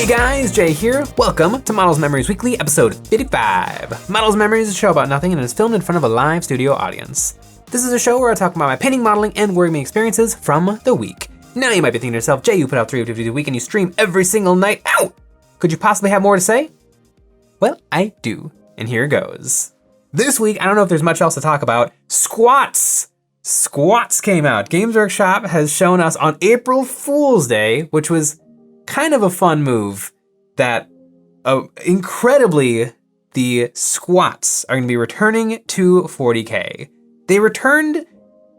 Hey guys, Jay here. Welcome to Models Memories Weekly, episode 55. Models Memories is a show about nothing and is filmed in front of a live studio audience. This is a show where I talk about my painting, modeling, and wargaming experiences from the week. Now you might be thinking to yourself, Jay, you put out 3 videos a week and you stream every single night. Ow! Could you possibly have more to say? Well, I do, and here goes. This week, I don't know if there's much else to talk about. SQUATS! SQUATS came out. Games Workshop has shown us on April Fool's Day, which was kind of a fun move, that incredibly the SQUATS are gonna be returning to 40K. They returned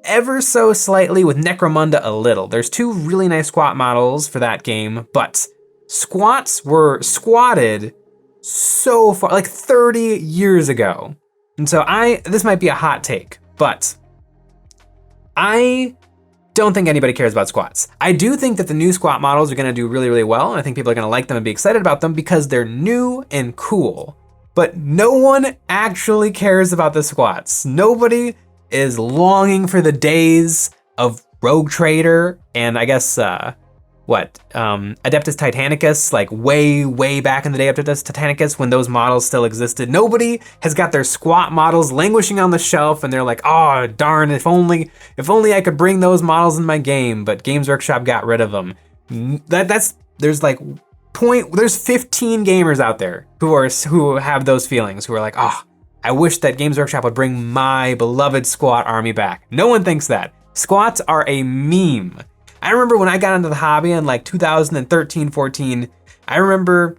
ever so slightly with Necromunda a little. There's 2 really nice squat models for that game, but SQUATS were squatted so far, like 30 years ago. And so this might be a hot take, but I don't think anybody cares about SQUATS. I do think that the new squat models are gonna do really, really well, and I think people are gonna like them and be excited about them because they're new and cool. But no one actually cares about the SQUATS. Nobody is longing for the days of Rogue Trader and I guess, Adeptus Titanicus, like way back in the day, Adeptus Titanicus, when those models still existed. Nobody has got their squat models languishing on the shelf and they're like, oh darn, if only I could bring those models in my game, but Games Workshop got rid of them. There's 15 gamers out there who have those feelings, who are like, oh, I wish that Games Workshop would bring my beloved squat army back. No one thinks that. SQUATS are a meme. I remember when I got into the hobby in like 2013, 14, I remember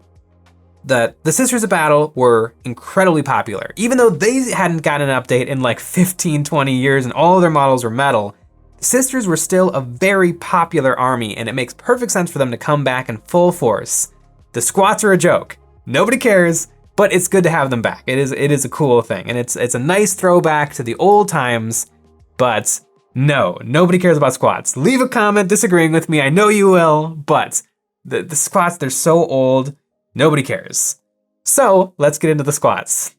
that the Sisters of Battle were incredibly popular. Even though they hadn't gotten an update in like 15, 20 years and all of their models were metal, the Sisters were still a very popular army and it makes perfect sense for them to come back in full force. The SQUATS are a joke. Nobody cares, but it's good to have them back. It is a cool thing and it's a nice throwback to the old times, but no, nobody cares about SQUATS. Leave a comment disagreeing with me, I know you will, but the SQUATS, they're so old, nobody cares. So let's get into the SQUATS.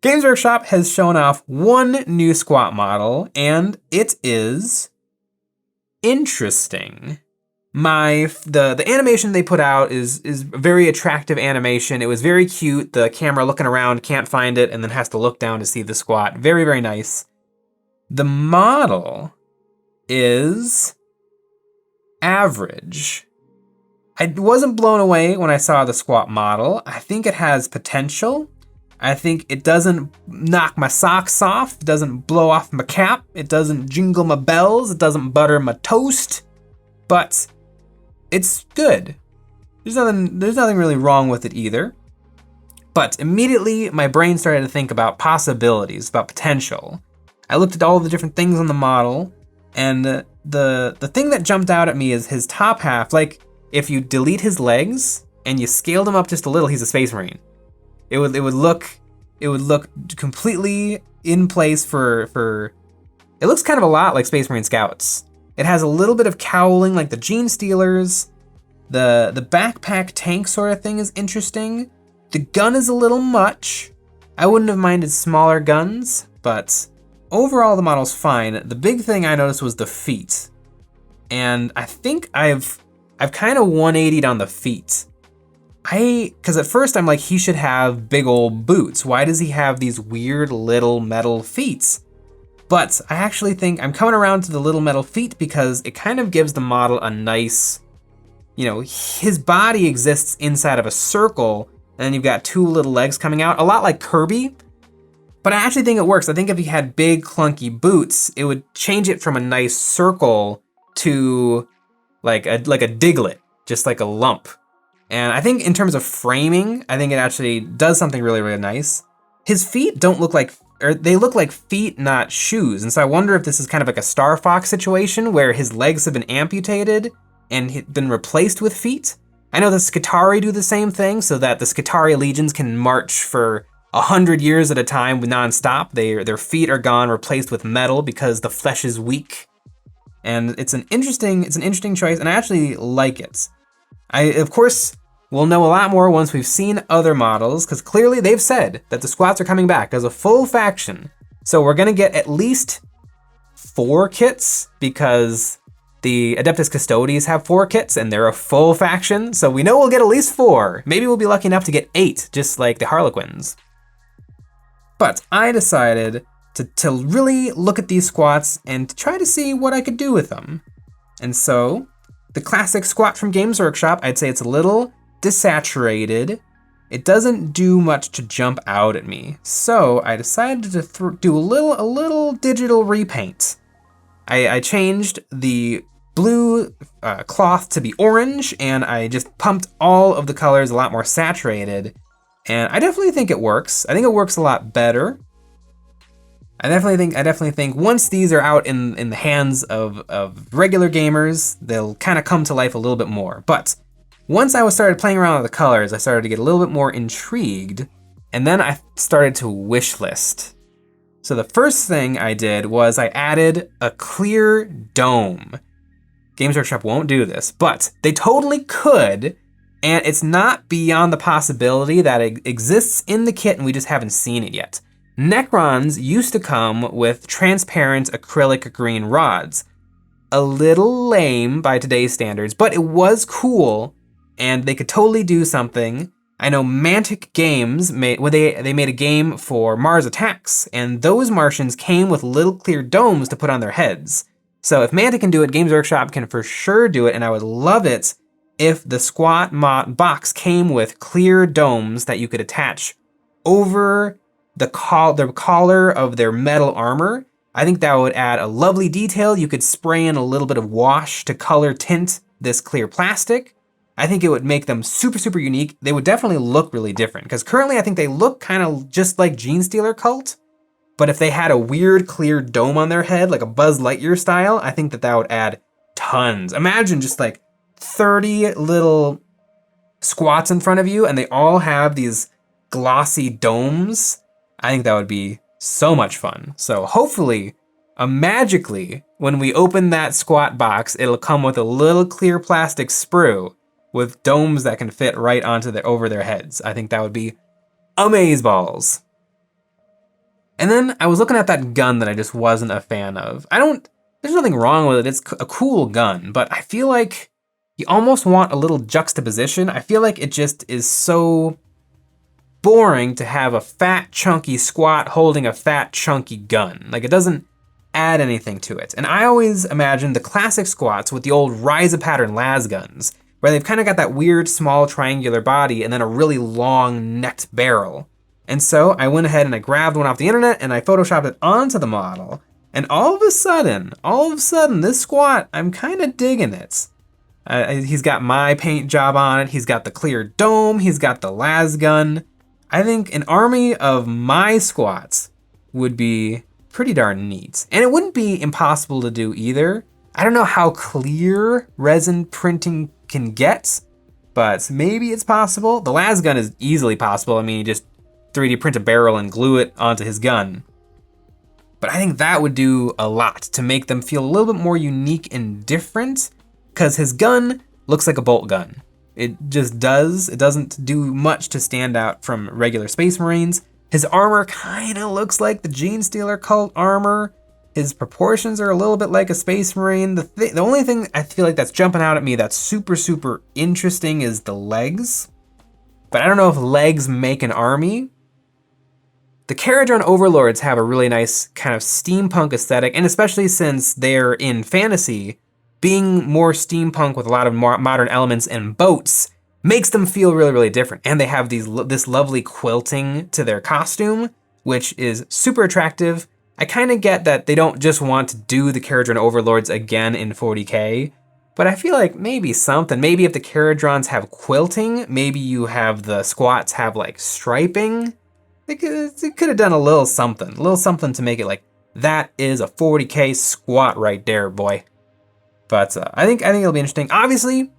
Games Workshop has shown off 1 new squat model, and it is interesting. The animation they put out is a very attractive animation. It was very cute, the camera looking around, can't find it, and then has to look down to see the squat. Very, very nice. The model is average. I wasn't blown away when I saw the squat model. I think it has potential. I think it doesn't knock my socks off. It doesn't blow off my cap. It doesn't jingle my bells. It doesn't butter my toast. But it's good. There's nothing really wrong with it either. But immediately my brain started to think about possibilities, about potential. I looked at all the different things on the model, and the thing that jumped out at me is his top half. Like, if you delete his legs and you scaled him up just a little, he's a Space Marine. It would look completely in place for. It looks kind of a lot like Space Marine Scouts. It has a little bit of cowling like the Gene Stealers. The backpack tank sort of thing is interesting. The gun is a little much. I wouldn't have minded smaller guns, but overall, the model's fine. The big thing I noticed was the feet. And I think I've kind of 180'd on the feet. Cause at first I'm like, he should have big old boots. Why does he have these weird little metal feet? But I actually think I'm coming around to the little metal feet because it kind of gives the model a nice, his body exists inside of a circle and then you've got 2 little legs coming out, a lot like Kirby. But I actually think it works. I think if he had big clunky boots, it would change it from a nice circle to like a diglet, just like a lump. And I think in terms of framing, I think it actually does something really, really nice. His feet don't look like, or they look like feet, not shoes. And so I wonder if this is kind of like a Star Fox situation where his legs have been amputated and been replaced with feet. I know the Skitarii do the same thing so that the Skitarii legions can march for 100 years at a time nonstop. Their feet are gone, replaced with metal because the flesh is weak. And it's an interesting choice, and I actually like it. I, of course, will know a lot more once we've seen other models, because clearly they've said that the SQUATS are coming back as a full faction. So we're gonna get at least 4 kits, because The Adeptus Custodes have 4 kits, and they're a full faction, so we know we'll get at least 4. Maybe we'll be lucky enough to get 8, just like the Harlequins. But I decided to really look at these squats and try to see what I could do with them. And so, the classic squat from Games Workshop, I'd say it's a little desaturated. It doesn't do much to jump out at me. So I decided to do a little digital repaint. I changed the blue cloth to be orange, and I just pumped all of the colors a lot more saturated. And I definitely think it works. I think it works a lot better. I definitely think once these are out in the hands of regular gamers, they'll kind of come to life a little bit more. But once I started playing around with the colors, I started to get a little bit more intrigued, and then I started to wish list. So the first thing I did was I added a clear dome. Games Workshop won't do this, but they totally could, and it's not beyond the possibility that it exists in the kit and we just haven't seen it yet. Necrons used to come with transparent acrylic green rods. A little lame by today's standards, but it was cool, and they could totally do something. I know Mantic Games made a game for Mars Attacks, and those Martians came with little clear domes to put on their heads. So if Mantic can do it, Games Workshop can for sure do it, and I would love it if the squat box came with clear domes that you could attach over the collar of their metal armor. I think that would add a lovely detail. You could spray in a little bit of wash to color tint this clear plastic. I think it would make them super, super unique. They would definitely look really different, because currently I think they look kind of just like Genestealer Cult, but if they had a weird clear dome on their head, like a Buzz Lightyear style, I think that would add tons. Imagine just like 30 little squats in front of you, and they all have these glossy domes. I think that would be so much fun. So hopefully, magically, when we open that squat box, it'll come with a little clear plastic sprue with domes that can fit right onto over their heads. I think that would be amazeballs. And then I was looking at that gun that I just wasn't a fan of. There's nothing wrong with it. It's a cool gun, but I feel like you almost want a little juxtaposition. I feel like it just is so boring to have a fat, chunky squat holding a fat, chunky gun. Like, it doesn't add anything to it. And I always imagine the classic squats with the old Rise of Pattern las guns, where they've kind of got that weird, small, triangular body and then a really long, necked barrel. And so I went ahead and I grabbed one off the internet and I photoshopped it onto the model. And all of a sudden, this squat, I'm kind of digging it. He's got my paint job on it. He's got the clear dome. He's got the las gun. I think an army of my squats would be pretty darn neat. And it wouldn't be impossible to do either. I don't know how clear resin printing can get, but maybe it's possible. The las gun is easily possible. I mean, you just 3D print a barrel and glue it onto his gun. But I think that would do a lot to make them feel a little bit more unique and different, because his gun looks like a bolt gun. It just does. It doesn't do much to stand out from regular Space Marines. His armor kind of looks like the Genestealer Cult armor. His proportions are a little bit like a Space Marine. The only thing I feel like that's jumping out at me that's super, super interesting is the legs. But I don't know if legs make an army. The Caradron Overlords have a really nice kind of steampunk aesthetic, and especially since they're in fantasy, being more steampunk with a lot of more modern elements and boats makes them feel really, really different. And they have this lovely quilting to their costume, which is super attractive. I kind of get that they don't just want to do the Caradron Overlords again in 40K, but I feel like maybe something. Maybe if the Caradrons have quilting, maybe you have the squats have like striping. It could have done a little something to make it like, that is a 40K squat right there, boy. But I think it'll be interesting. Obviously,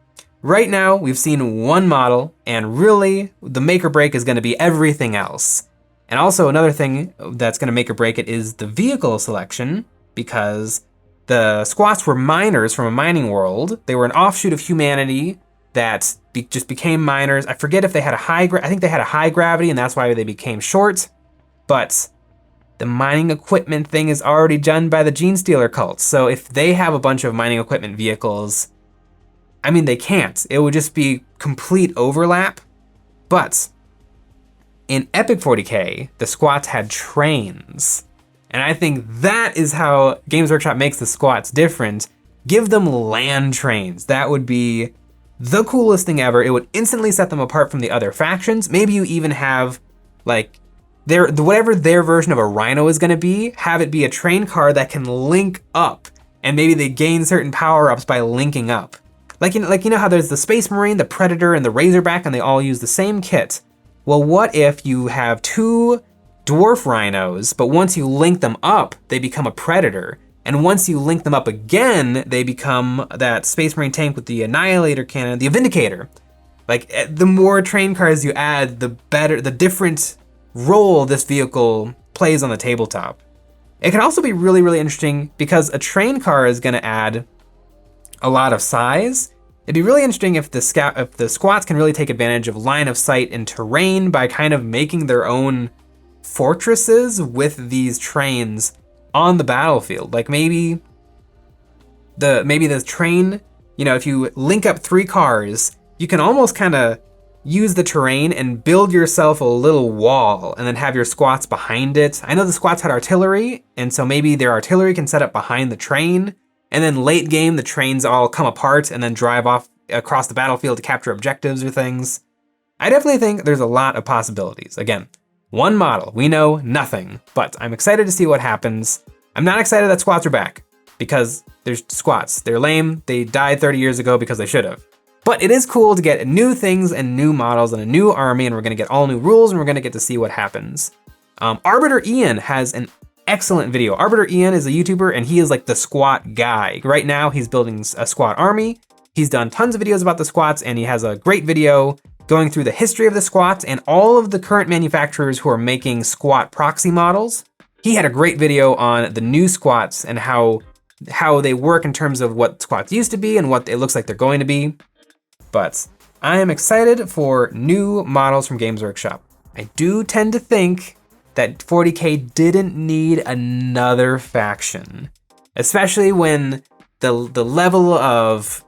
right now we've seen one model, and really the make or break is going to be everything else. And also another thing that's going to make or break it is the vehicle selection, because the squats were miners from a mining world. They were an offshoot of humanity that just became miners. I forget if they had I think they had a high gravity, and that's why they became short. But the mining equipment thing is already done by the Gene Stealer cult. So if they have a bunch of mining equipment vehicles, I mean, they can't. It would just be complete overlap. But in Epic 40K, the squats had trains. And I think that is how Games Workshop makes the squats different. Give them land trains. That would be the coolest thing ever. It would instantly set them apart from the other factions. Maybe you even have like whatever their version of a rhino is gonna be, have it be a train car that can link up. And maybe they gain certain power-ups by linking up. Like you know how there's the Space Marine, the Predator, and the Razorback, and they all use the same kit. Well, what if you have 2 dwarf rhinos, but once you link them up, they become a Predator. And once you link them up again, they become that Space Marine tank with the Annihilator cannon, the Vindicator. Like, the more train cars you add, the better, the different role this vehicle plays on the tabletop. It can also be really, really interesting because a train car is gonna add a lot of size. It'd be really interesting if the squats can really take advantage of line of sight and terrain by kind of making their own fortresses with these trains on the battlefield. Like maybe the train, you know, if you link up 3 cars, you can almost kind of use the terrain and build yourself a little wall and then have your squats behind it. I know the squats had artillery, and so maybe their artillery can set up behind the train. And then late game, the trains all come apart and then drive off across the battlefield to capture objectives or things. I definitely think there's a lot of possibilities. Again, one model, we know nothing, but I'm excited to see what happens. I'm not excited that squats are back because there's squats. They're lame. They died 30 years ago because they should have. But it is cool to get new things and new models and a new army, and we're gonna get all new rules and we're gonna get to see what happens. Arbiter Ian has an excellent video. Arbiter Ian is a YouTuber and he is like the squat guy. Right now he's building a squat army. He's done tons of videos about the squats and he has a great video going through the history of the squats and all of the current manufacturers who are making squat proxy models. He had a great video on the new squats and how they work in terms of what squats used to be and what it looks like they're going to be. But I am excited for new models from Games Workshop. I do tend to think that 40K didn't need another faction, especially when the level of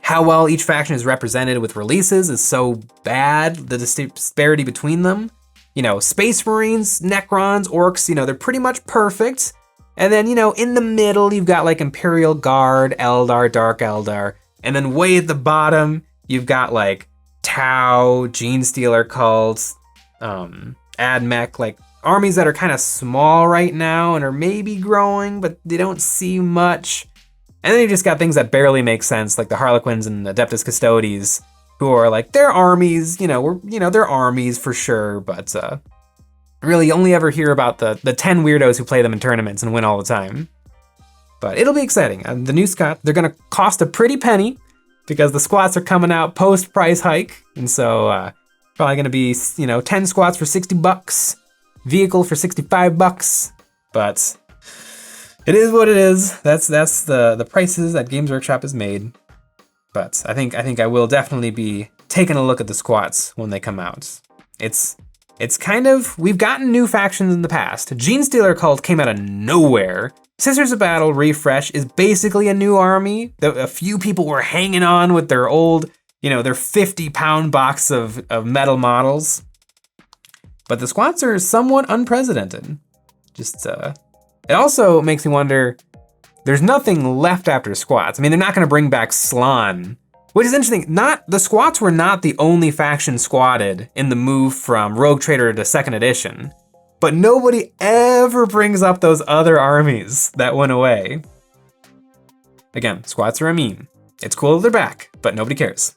how well each faction is represented with releases is so bad, the disparity between them. You know, Space Marines, Necrons, Orcs, you know, they're pretty much perfect. And then, you know, in the middle, you've got like Imperial Guard, Eldar, Dark Eldar. And then way at the bottom, you've got like Tau, Gene Stealer cults, AdMech, like armies that are kind of small right now and are maybe growing, but they don't see much. And then you just got things that barely make sense, like the Harlequins and Adeptus Custodes, who are like, they're armies, they're armies for sure, but really you only ever hear about the 10 weirdos who play them in tournaments and win all the time. But it'll be exciting. The new squat, they're gonna cost a pretty penny because the squats are coming out post price hike. And so probably gonna be, 10 squats for $60, vehicle for $65, but it is what it is. That's the prices that Games Workshop has made. But I think I will definitely be taking a look at the squats when they come out. It's kind of, we've gotten new factions in the past. Gene Stealer Cult came out of nowhere. Sisters of Battle Refresh is basically a new army. A few people were hanging on with their old, their 50-pound box of metal models. But the squats are somewhat unprecedented. It also makes me wonder, there's nothing left after squats. I mean, they're not gonna bring back Slann, which is interesting. The squats were not the only faction squatted in the move from Rogue Trader to 2nd edition. But nobody ever brings up those other armies that went away. Again, squats are a meme. It's cool that they're back, but nobody cares.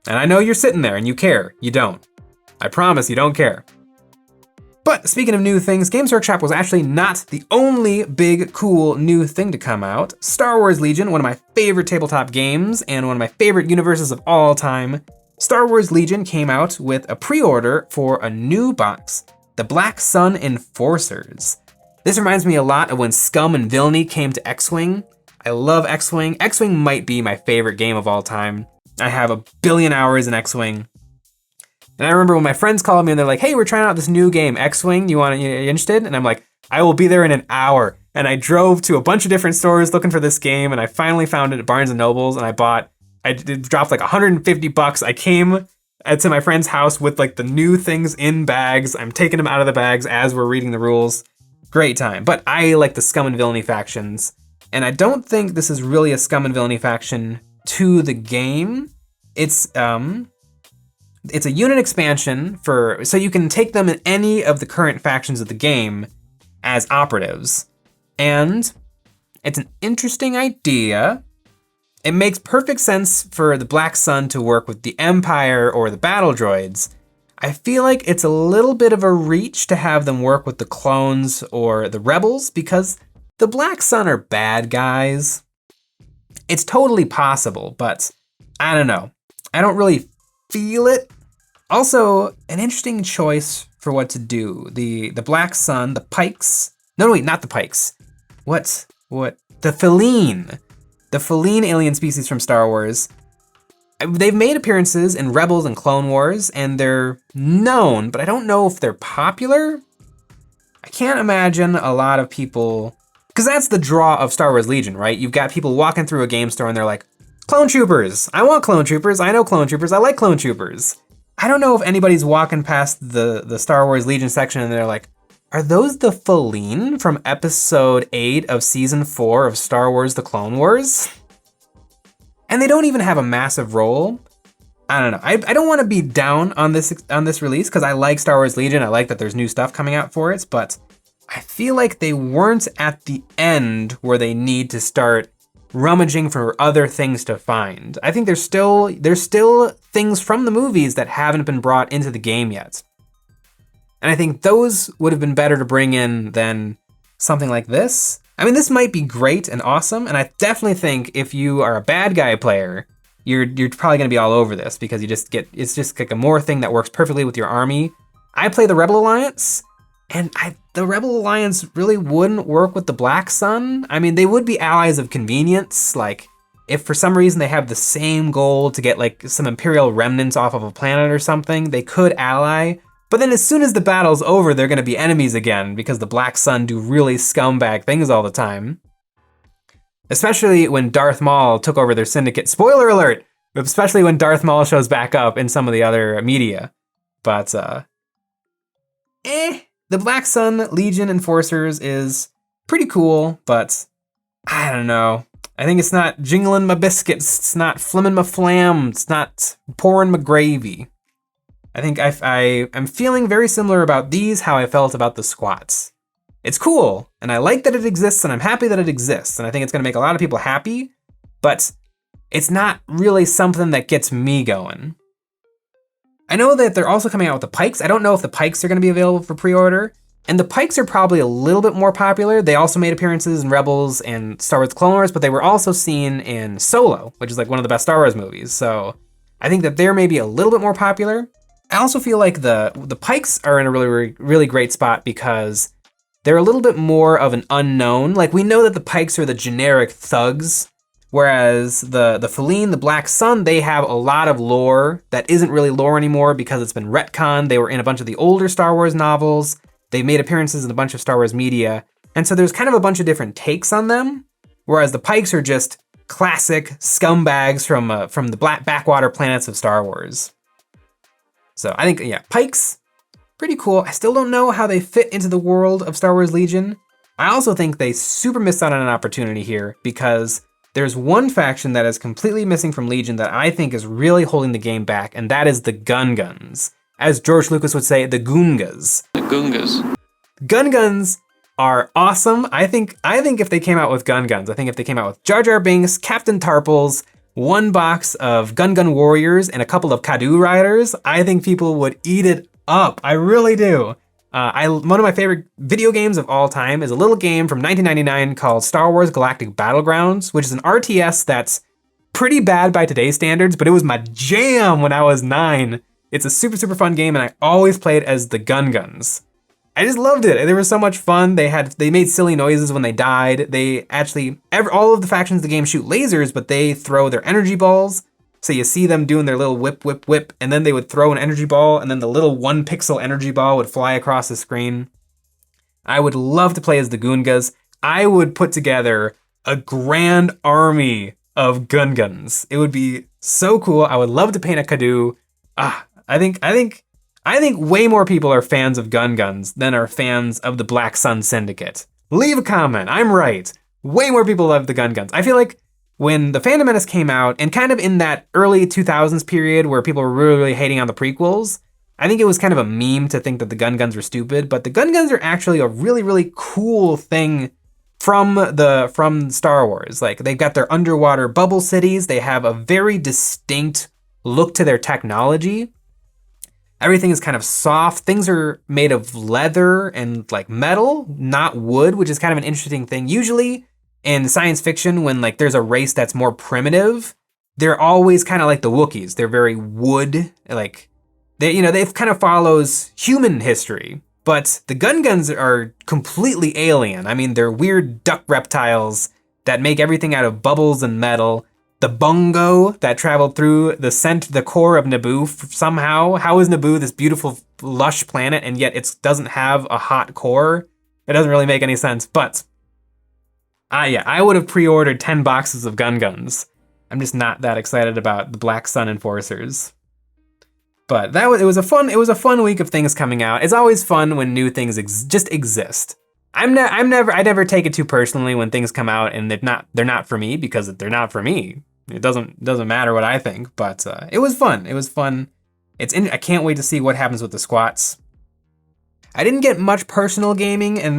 And I know you're sitting there and you care. You don't. I promise you don't care. But speaking of new things, Games Workshop was actually not the only big, cool new thing to come out. Star Wars Legion, one of my favorite tabletop games and one of my favorite universes of all time, Star Wars Legion came out with a pre-order for a new box, the Black Sun Enforcers. This reminds me a lot of when Scum and Villainy came to X-Wing. I love X-Wing. X-Wing might be my favorite game of all time. I have a billion hours in X-Wing. And I remember when my friends called me and they're like, hey, we're trying out this new game, X-Wing, you interested? And I'm like, I will be there in an hour. And I drove to a bunch of different stores looking for this game, and I finally found it at Barnes & Noble's, and I dropped like $150. I came to my friend's house with like the new things in bags. I'm taking them out of the bags as we're reading the rules. Great time. But I like the Scum and Villainy factions, and I don't think this is really a Scum and Villainy faction to the game. It's a unit expansion so you can take them in any of the current factions of the game as operatives. And it's an interesting idea. It makes perfect sense for the Black Sun to work with the Empire or the battle droids. I feel like it's a little bit of a reach to have them work with the clones or the rebels because the Black Sun are bad guys. It's totally possible, but I don't know. I don't really feel it. Also, an interesting choice for what to do. The Black Sun, the Pikes. No, wait, not the Pikes. What? The Feline. The Feline alien species from Star Wars. They've made appearances in Rebels and Clone Wars, and they're known, but I don't know if they're popular. I can't imagine a lot of people, because that's the draw of Star Wars Legion, right? You've got people walking through a game store and they're like, Clone Troopers, I want Clone Troopers, I know Clone Troopers, I like Clone Troopers. I don't know if anybody's walking past the Star Wars Legion section and they're like, are those the Feline from episode 8 of season 4 of Star Wars The Clone Wars? And they don't even have a massive role. I don't know. I don't want to be down on this release because I like Star Wars Legion. I like that there's new stuff coming out for it, but I feel like they weren't at the end where they need to start rummaging for other things to find. I think there's still things from the movies that haven't been brought into the game yet. And I think those would have been better to bring in than something like this. I mean, this might be great and awesome, and I definitely think if you are a bad guy player, you're probably gonna be all over this because it's just like a more thing that works perfectly with your army. I play the Rebel Alliance, and the Rebel Alliance really wouldn't work with the Black Sun. I mean, they would be allies of convenience, like if for some reason they have the same goal to get like some Imperial remnants off of a planet or something, they could ally. But then as soon as the battle's over, they're gonna be enemies again because the Black Sun do really scumbag things all the time. Especially when Darth Maul took over their syndicate. Spoiler alert! Especially when Darth Maul shows back up in some of the other media. But, the Black Sun Legion Enforcers is pretty cool, but I don't know. I think it's not jingling my biscuits, it's not flimming my flam, it's not pouring my gravy. I think I'm feeling very similar about these how I felt about the SQUATS. It's cool, and I like that it exists, and I'm happy that it exists, and I think it's gonna make a lot of people happy, but it's not really something that gets me going. I know that they're also coming out with the Pikes. I don't know if the Pikes are gonna be available for pre-order, and the Pikes are probably a little bit more popular. They also made appearances in Rebels and Star Wars Clone Wars, but they were also seen in Solo, which is like one of the best Star Wars movies, so I think that they're maybe a little bit more popular. I also feel like the Pikes are in a really, really great spot because they're a little bit more of an unknown. Like we know that the Pikes are the generic thugs, whereas the Feline, the Black Sun, they have a lot of lore that isn't really lore anymore because it's been retconned. They were in a bunch of the older Star Wars novels. They made appearances in a bunch of Star Wars media. And so there's kind of a bunch of different takes on them, whereas the Pikes are just classic scumbags from the black backwater planets of Star Wars. So I think, yeah, Pikes, pretty cool. I still don't know how they fit into the world of Star Wars Legion. I also think they super missed out on an opportunity here because there's one faction that is completely missing from Legion that I think is really holding the game back, and that is the Gun-Guns. As George Lucas would say, the Goongas. The Goongas. Gun-Guns are awesome. I think if they came out with Gun-Guns, I think if they came out with Jar Jar Binks, Captain Tarples, one box of Gun Warriors, and a couple of Kadu Riders, I think people would eat it up. I really do. One of my favorite video games of all time is a little game from 1999 called Star Wars Galactic Battlegrounds, which is an RTS that's pretty bad by today's standards, but it was my jam when I was 9. It's a super, super fun game, and I always played as the Gun-Guns. I just loved it. They were so much fun. They made silly noises when they died. They actually, all of the factions of the game shoot lasers, but they throw their energy balls. So you see them doing their little whip, whip, whip, and then they would throw an energy ball, and then the little 1 pixel energy ball would fly across the screen. I would love to play as the Goongas. I would put together a grand army of Gungans. It would be so cool. I would love to paint a Cadou. I think way more people are fans of Gungans than are fans of the Black Sun Syndicate. Leave a comment. I'm right. Way more people love the Gungans. I feel like when the Phantom Menace came out, and kind of in that early 2000s period where people were really, really hating on the prequels, I think it was kind of a meme to think that the Gungans were stupid, but the Gungans are actually a really, really cool thing from Star Wars. Like, they've got their underwater bubble cities. They have a very distinct look to their technology. Everything is kind of soft. Things are made of leather and like metal, not wood, which is kind of an interesting thing. Usually in science fiction, when like there's a race that's more primitive, they're always kind of like the Wookiees. They're very wood, like they've kind of follows human history. But the Gungans are completely alien. I mean, they're weird duck reptiles that make everything out of bubbles and metal. The Bungo that traveled through the core of Naboo somehow. How is Naboo this beautiful, lush planet, and yet it doesn't have a hot core? It doesn't really make any sense, but I would have pre-ordered 10 boxes of Gungans. I'm just not that excited about the Black Sun Enforcers. But it was a fun week of things coming out. It's always fun when new things just exist. I never take it too personally when things come out and they're not for me, because they're not for me. It doesn't matter what I think, but it was fun. It was fun. I can't wait to see what happens with the squats. I didn't get much personal gaming and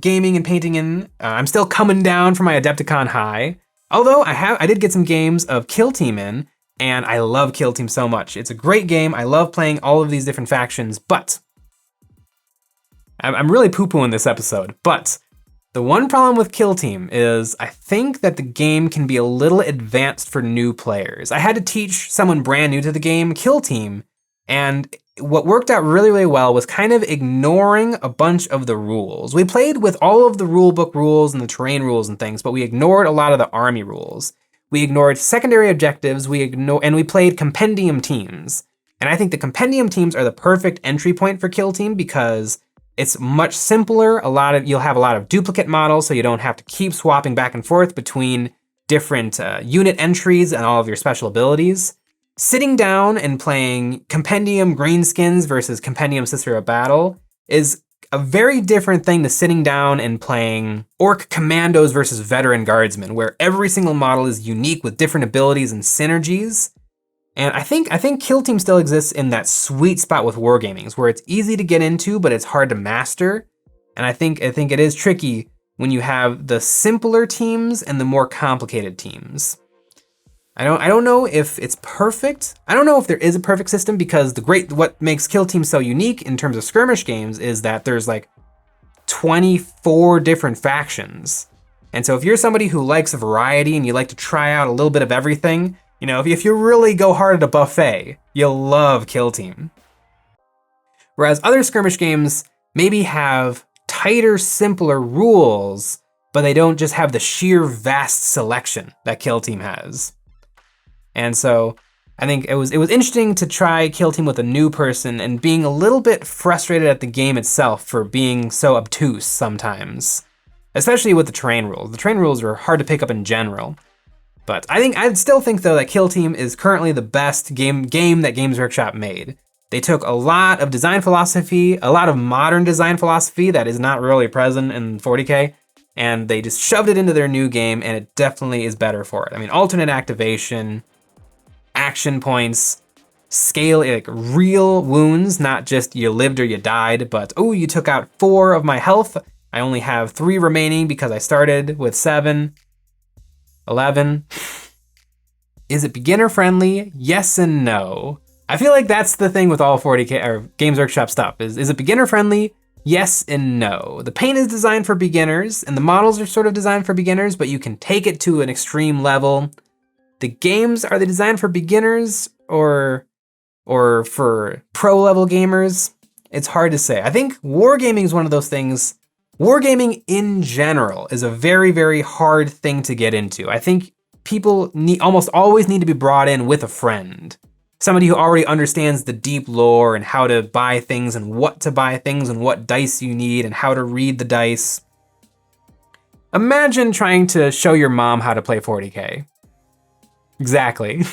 gaming and painting in. I'm still coming down from my Adepticon high. Although I did get some games of Kill Team in, and I love Kill Team so much. It's a great game. I love playing all of these different factions, but I'm really poo-pooing this episode. But the one problem with Kill Team is I think that the game can be a little advanced for new players. I had to teach someone brand new to the game Kill Team, and what worked out really, really well was kind of ignoring a bunch of the rules. We played with all of the rulebook rules and the terrain rules and things, but we ignored a lot of the army rules. We ignored secondary objectives, and we played compendium teams. And I think the compendium teams are the perfect entry point for Kill Team because it's much simpler. You'll have a lot of duplicate models, so you don't have to keep swapping back and forth between different unit entries and all of your special abilities. Sitting down and playing Compendium Greenskins versus Compendium Sister of Battle is a very different thing to sitting down and playing Orc Commandos versus Veteran Guardsmen, where every single model is unique with different abilities and synergies. And I think Kill Team still exists in that sweet spot with wargamings, where it's easy to get into, but it's hard to master. And I think it is tricky when you have the simpler teams and the more complicated teams. I don't know if it's perfect. I don't know if there is a perfect system, because what makes Kill Team so unique in terms of skirmish games is that there's like 24 different factions. And so if you're somebody who likes a variety and you like to try out a little bit of everything, if you really go hard at a buffet, you'll love Kill Team. Whereas other skirmish games maybe have tighter, simpler rules, but they don't just have the sheer vast selection that Kill Team has. And so I think it was interesting to try Kill Team with a new person and being a little bit frustrated at the game itself for being so obtuse sometimes, especially with the terrain rules. The terrain rules are hard to pick up in general. But I'd still think though that Kill Team is currently the best game that Games Workshop made. They took a lot of design philosophy, a lot of modern design philosophy that is not really present in 40K, and they just shoved it into their new game, and it definitely is better for it. I mean, alternate activation, action points, scale, like real wounds, not just you lived or you died, but you took out 4 of my health. I only have 3 remaining because I started with 7. 11. Is it beginner friendly? Yes and no. I feel like that's the thing with all 40K or Games Workshop stuff is it beginner friendly? Yes and no. The paint is designed for beginners and the models are sort of designed for beginners, but you can take it to an extreme level. The games, are they designed for beginners or for pro level gamers? It's hard to say. I think wargaming is one of those things. Wargaming in general is a very, very hard thing to get into. I think people almost always need to be brought in with a friend. Somebody who already understands the deep lore and how to buy things and what to buy things and what dice you need and how to read the dice. Imagine trying to show your mom how to play 40K. Exactly.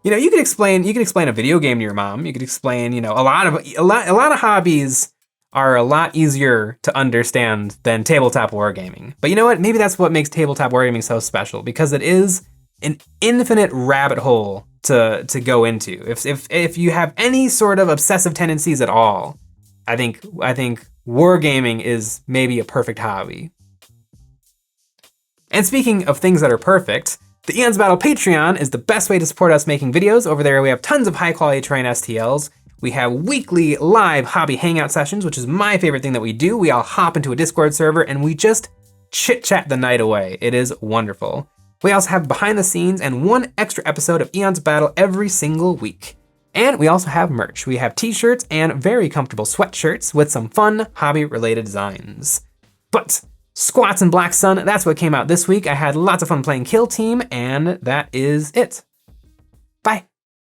You could explain a video game to your mom. You could explain, a lot of hobbies are a lot easier to understand than tabletop wargaming. But you know what? Maybe that's what makes tabletop wargaming so special, because it is an infinite rabbit hole to go into. If you have any sort of obsessive tendencies at all, I think wargaming is maybe a perfect hobby. And speaking of things that are perfect, the EonsOfBattle Patreon is the best way to support us making videos. Over there, we have tons of high-quality terrain STLs. We have weekly live hobby hangout sessions, which is my favorite thing that we do. We all hop into a Discord server and we just chit-chat the night away. It is wonderful. We also have behind the scenes and one extra episode of EonsOfBattle every single week. And we also have merch. We have t-shirts and very comfortable sweatshirts with some fun hobby-related designs. But Squats and Black Sun, that's what came out this week. I had lots of fun playing Kill Team, and that is it. Bye.